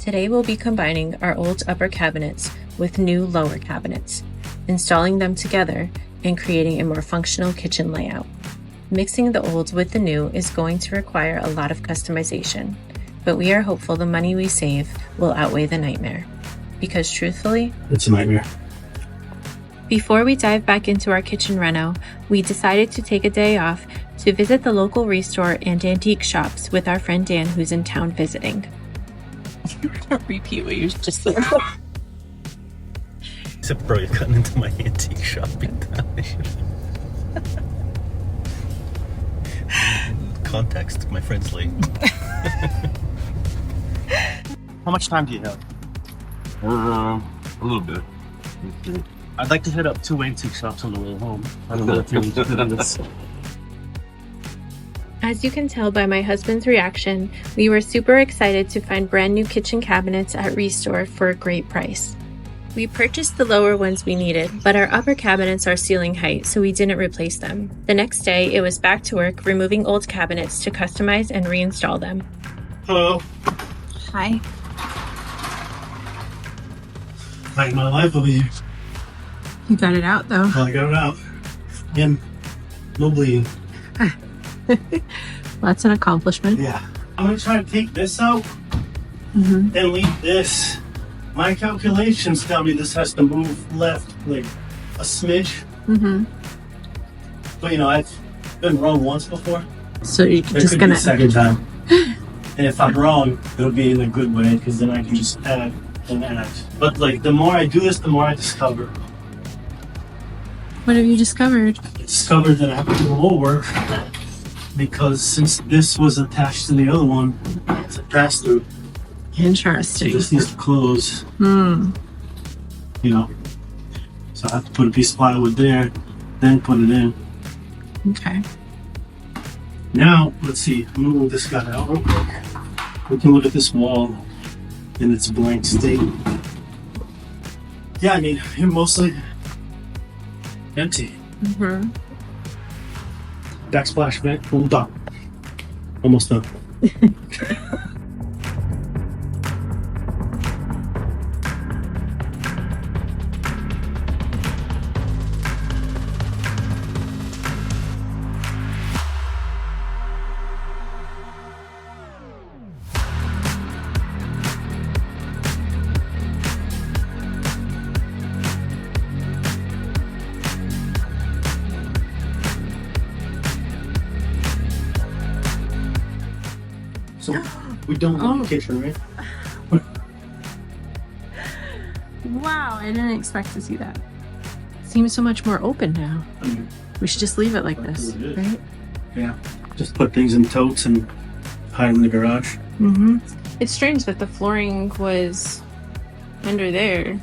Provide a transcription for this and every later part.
Today we'll be combining our old upper cabinets with new lower cabinets, installing them together and creating a more functional kitchen layout. Mixing the old with the new is going to require a lot of customization, but we are hopeful the money we save will outweigh the nightmare. Because truthfully, it's a nightmare. Before we dive back into our kitchen reno, we decided to take a day off to visit the local restore and antique shops with our friend Dan, who's in town visiting. You're gonna repeat what you just said. Except, bro, you've gotten into my antique shopping time. Context, my friend's late. How much time do you have? A little bit. I'd like to hit up 2 antique shops on the way home. I don't know if you're interested in this. As you can tell by my husband's reaction, we were super excited to find brand new kitchen cabinets at Restore for a great price. We purchased the lower ones we needed, but our upper cabinets are ceiling height, so we didn't replace them. The next day, it was back to work removing old cabinets to customize and reinstall them. Hello. Hi. Like my life over here. You got it out though. Well, I got it out. And no bleeding. Well, that's an accomplishment. Yeah. I'm going to try to take this out and leave this. My calculations tell me this has to move left like a smidge. But I've been wrong once before. So you're It just could gonna. be the second time. And if I'm wrong, it'll be in a good way because then I can just add and add. But like the more I do this, the more I discover. What have you discovered? I discovered that I have to do more work because since this was attached to the other one, it's a pass through. Interesting. It just needs to close. So I have to put a piece of plywood there, then put it in. Okay. Now, let's see, I'm gonna move this guy out real quick. We can look at this wall in its blank state. Yeah, I mean, you're mostly empty. Backsplash vent, full done. Almost done. So we don't want the kitchen, right? Wow, I didn't expect to see that. Seems so much more open now. I mean, We should just leave it like this, it is. right? yeah. Just put things in totes and hide in the garage. It's strange that the flooring was under there,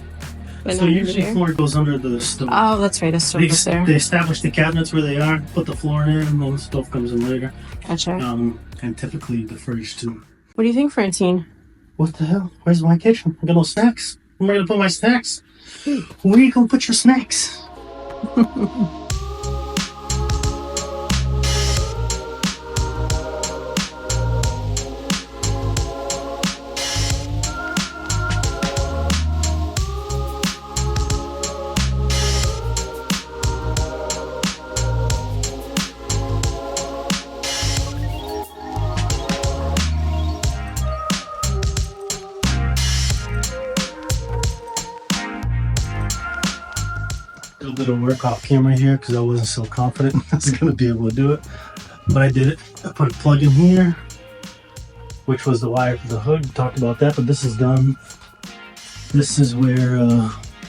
but So not under usually there. floor goes under the stove. Oh, that's right. The stove They, was there. they establish the cabinets where they are, put the floor in, and then the stove comes in later. Gotcha. And typically the fridge too. What do you think, Francine? What the hell? Where's my kitchen? I got no snacks. Where am I gonna put my snacks? Where are you gonna put your snacks? A little work off camera here because I wasn't so confident I was going to be able to do it, but I did it. I put a plug in here, which was the wire for the hood. We talked about that, but this is done. This is where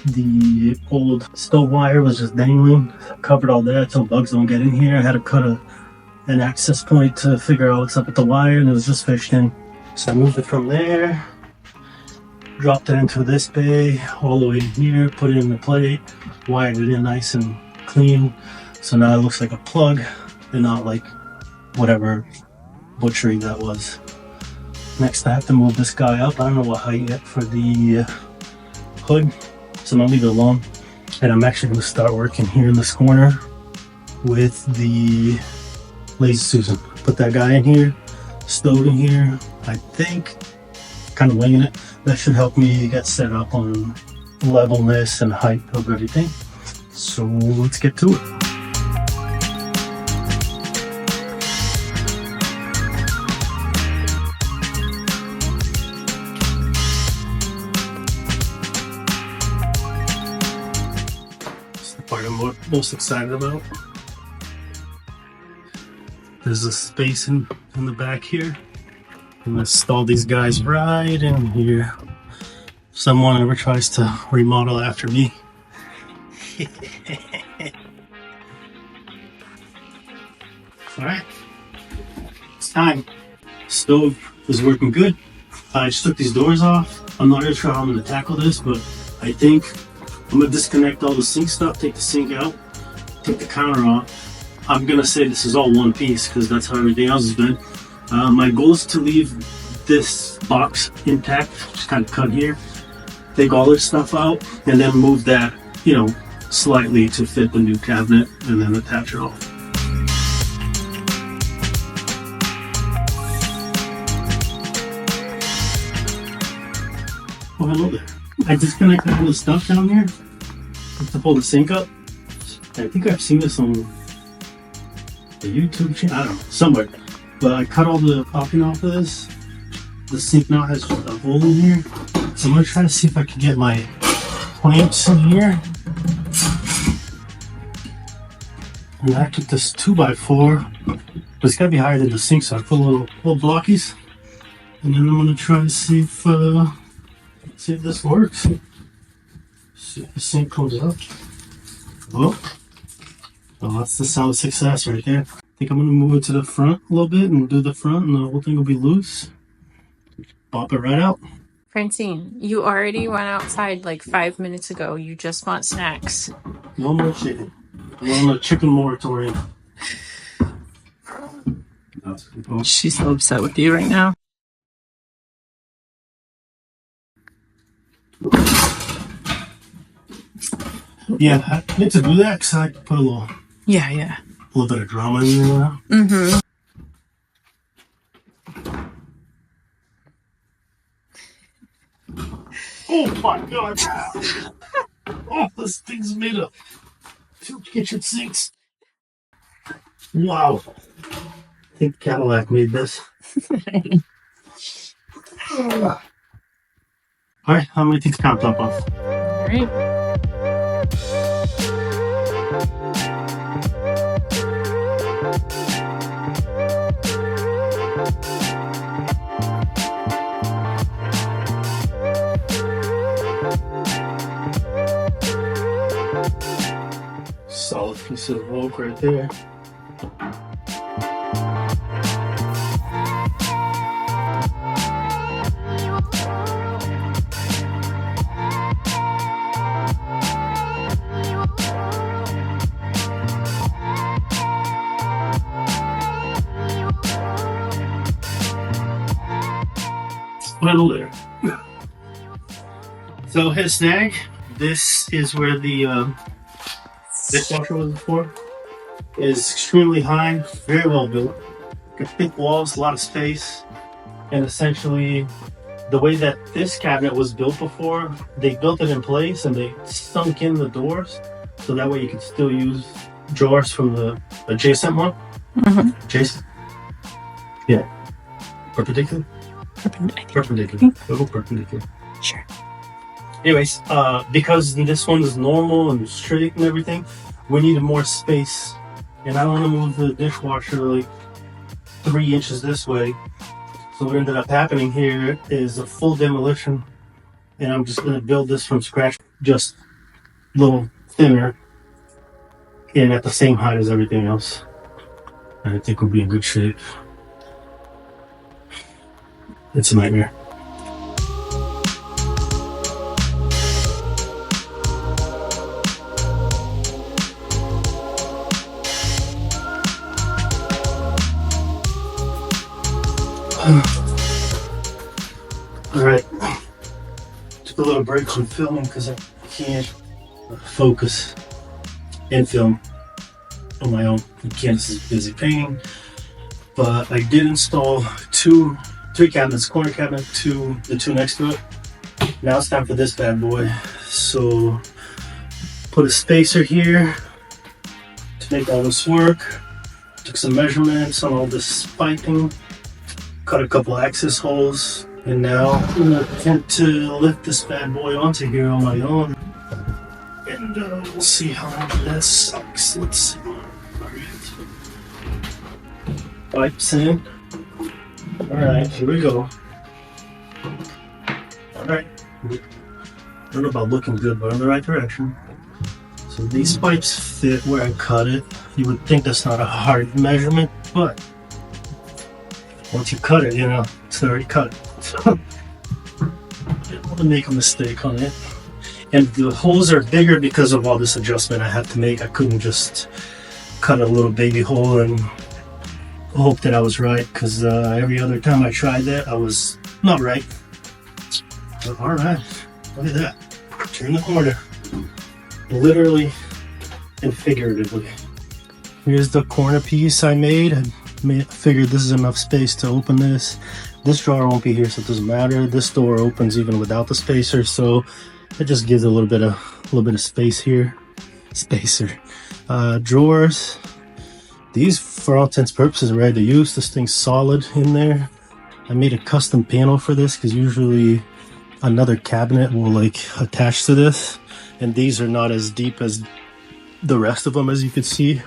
the old stove wire was just dangling. Covered all that so bugs don't get in here. I had to cut an access point to figure out what's up with the wire, and it was just fished in. So I moved it from there, dropped it into this bay, all the way in here, put it in the plate, wired it in nice and clean. So now it looks like a plug and not like whatever butchery that was. Next I have to move this guy up. I don't know what height yet for the hood, so I'm gonna leave it alone. And I'm actually gonna start working here in this corner with the Lazy Susan. Put that guy in here, stove in here. I think kind of winging it. That should help me get set up on levelness and height of everything. So let's get to it. That's the part I'm most excited about. There's a space in the back here. I'm gonna install these guys right in here. If someone ever tries to remodel after me. Alright, it's time. Stove is working good. I just took these doors off. I'm not really sure how I'm gonna tackle this, but I think I'm gonna disconnect all the sink stuff, take the sink out, take the counter off. I'm gonna say this is all one piece because that's how everything else has been. My goal is to leave this box intact, just kind of cut here, take all this stuff out, and then move that, slightly to fit the new cabinet, and then attach it all. Oh, hello there. I disconnected all the stuff down here to pull the sink up. I think I've seen this on the YouTube channel, I don't know, somewhere. But I cut all the popping off of this. The sink now has just a hole in here. So I'm gonna try to see if I can get my clamps in here. And I took this 2x4, but it's gotta be higher than the sink, so I put little blockies. And then I'm gonna try to see if this works. See if the sink comes up. Oh, that's the sound of success right there. I think I'm gonna move it to the front a little bit and do the front, and the whole thing will be loose. Pop it right out. Francine, you already went outside like 5 minutes ago. You just want snacks. No more chicken. I'm on a chicken moratorium. She's so upset with you right now. Yeah, I need to do that because I put a little Yeah. bit of drama in there now. Mm-hmm. Oh my god! Oh, this thing's made of 2 kitchen sinks. Wow. I think Cadillac made this. Alright, I'm gonna take the countertop off. Alright. Solid piece of oak right there. Well, there. So hit a snag. This is where the dishwasher was before. It is extremely high, very well built. Got thick walls, a lot of space, and essentially the way that this cabinet was built before, they built it in place and they sunk in the doors, so that way you could still use drawers from the adjacent one. Mm-hmm. Adjacent. Yeah. Perpendicular. Perpendicular. Oh, perpendicular. Sure. Anyways, because this one is normal and straight and everything, we needed more space. And I don't want to move the dishwasher like 3 inches this way. So what ended up happening here is a full demolition. And I'm just going to build this from scratch, just a little thinner and at the same height as everything else. And I think we'll be in good shape. It's a nightmare. Alright, took a little break from filming because I can't focus and film on my own. Candice is busy painting, but I did install 2 3 cabinets, corner cabinet, the two next to it. Now it's time for this bad boy. So put a spacer here to make all this work. Took some measurements on all this piping, cut a couple access holes, and now I'm gonna attempt to lift this bad boy onto here on my own. And we'll see how long that sucks. Let's see. Pipes in. Alright, here we go. Alright. I don't know about looking good, but in the right direction. So these pipes fit where I cut it. You would think that's not a hard measurement, but once you cut it, you know, it's already cut. So I didn't want to make a mistake on it. And the holes are bigger because of all this adjustment I had to make. I couldn't just cut a little baby hole and hope that I was right, because every other time I tried that, I was not right. But all right, look at that. Turn the corner. Literally and figuratively. Here's the corner piece I made. I figured this is enough space to open this. This drawer won't be here, so it doesn't matter. This door opens even without the spacer, so it just gives a little bit of space here. Spacer. Drawers. These, for all intents and purposes, are ready to use. This thing's solid in there. I made a custom panel for this because usually another cabinet will like attach to this, and these are not as deep as the rest of them, as you can see,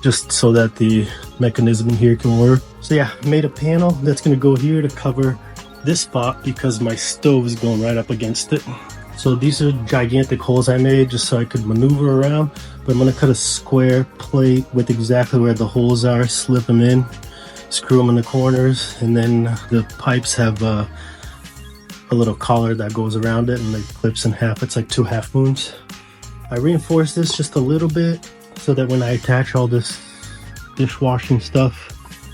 just so that the mechanism here can work. So yeah, I made a panel that's going to go here to cover this spot because my stove is going right up against it. So these are gigantic holes I made just so I could maneuver around, but I'm going to cut a square plate with exactly where the holes are, slip them in, screw them in the corners, and then the pipes have a little collar that goes around it and it clips in half. It's like 2 half moons. I reinforced this just a little bit so that when I attach all this dishwashing stuff,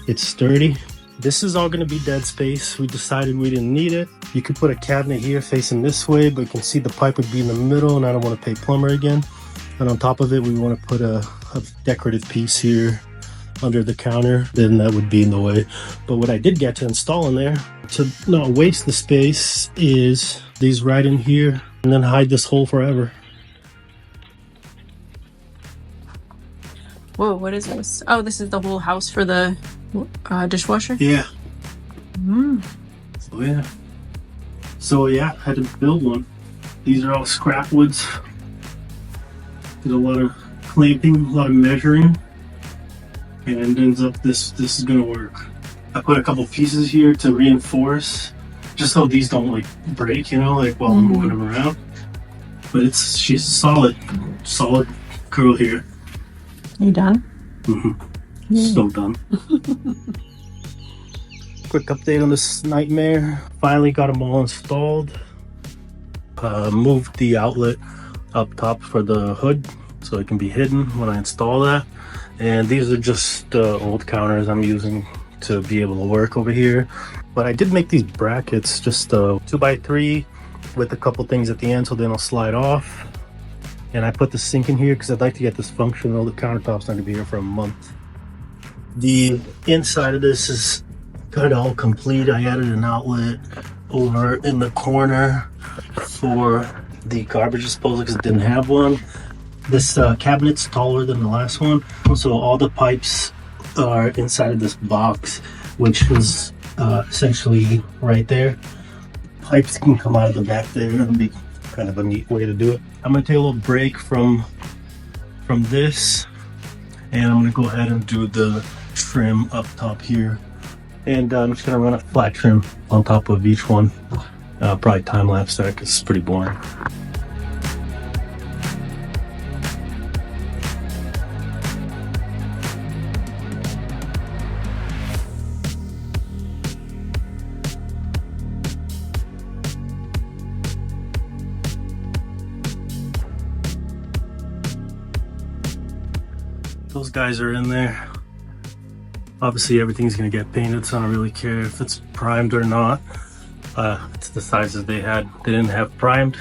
it's sturdy. This is all going to be dead space. We decided we didn't need it. You could put a cabinet here facing this way, but you can see the pipe would be in the middle, and I don't want to pay plumber again. And on top of it, we want to put a decorative piece here under the counter, then that would be in the way. But what I did get to install in there to not waste the space is these right in here, and then hide this hole forever. Whoa, what is this? Oh, this is the whole house for the dishwasher? Yeah. So yeah, I had to build one. These are all scrap woods. Did a lot of clamping, a lot of measuring, and ends up this is gonna work. I put a couple pieces here to reinforce, just so these don't like break, you know, like while I'm moving them around. But she's solid girl here. You done? So done. Quick update on this nightmare. Finally got them all installed. Moved the outlet up top for the hood so it can be hidden when I install that. And these are just old counters I'm using to be able to work over here. But I did make these brackets, just 2x3 with a couple things at the end so they don't slide off. And I put the sink in here because I'd like to get this functional. The countertop's not gonna be here for a month. The inside of this is kind of all complete. I added an outlet over in the corner for the garbage disposal because it didn't have one. This cabinet's taller than the last one, so all the pipes are inside of this box, which is essentially right there. Pipes can come out of the back there. It'll be kind of a neat way to do it. I'm gonna take a little break from this, and I'm gonna go ahead and do the trim up top here. And I'm just gonna run a flat trim on top of each one. Probably time lapse that because it's pretty boring. Those guys are in there. Obviously everything's gonna get painted, so I don't really care if it's primed or not. It's the sizes they had. They didn't have primed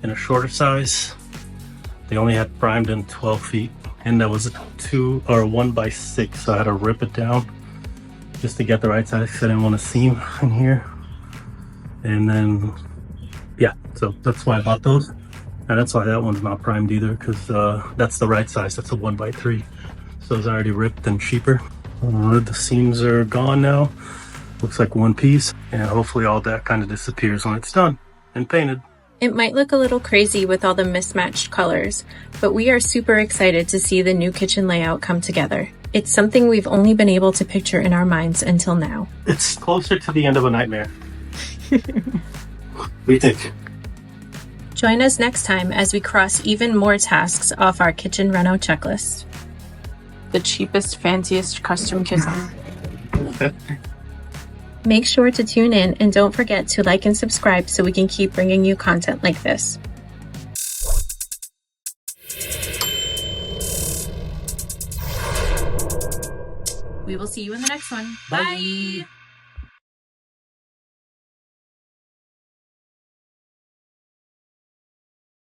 in a shorter size. They only had primed in 12 feet, and that was a 1 by 6, so I had to rip it down just to get the right size because I didn't want to seam in here. And then, yeah, so that's why I bought those. And that's why that one's not primed either, because that's the right size. That's a 1x3. So it's already ripped and cheaper. The seams are gone now. Looks like one piece. And hopefully all that kind of disappears when it's done and painted. It might look a little crazy with all the mismatched colors, but we are super excited to see the new kitchen layout come together. It's something we've only been able to picture in our minds until now. It's closer to the end of a nightmare. What do you think? Join us next time as we cross even more tasks off our kitchen reno checklist. The cheapest, fanciest custom kitchen. Make sure to tune in and don't forget to like and subscribe so we can keep bringing you content like this. We will see you in the next one. Bye.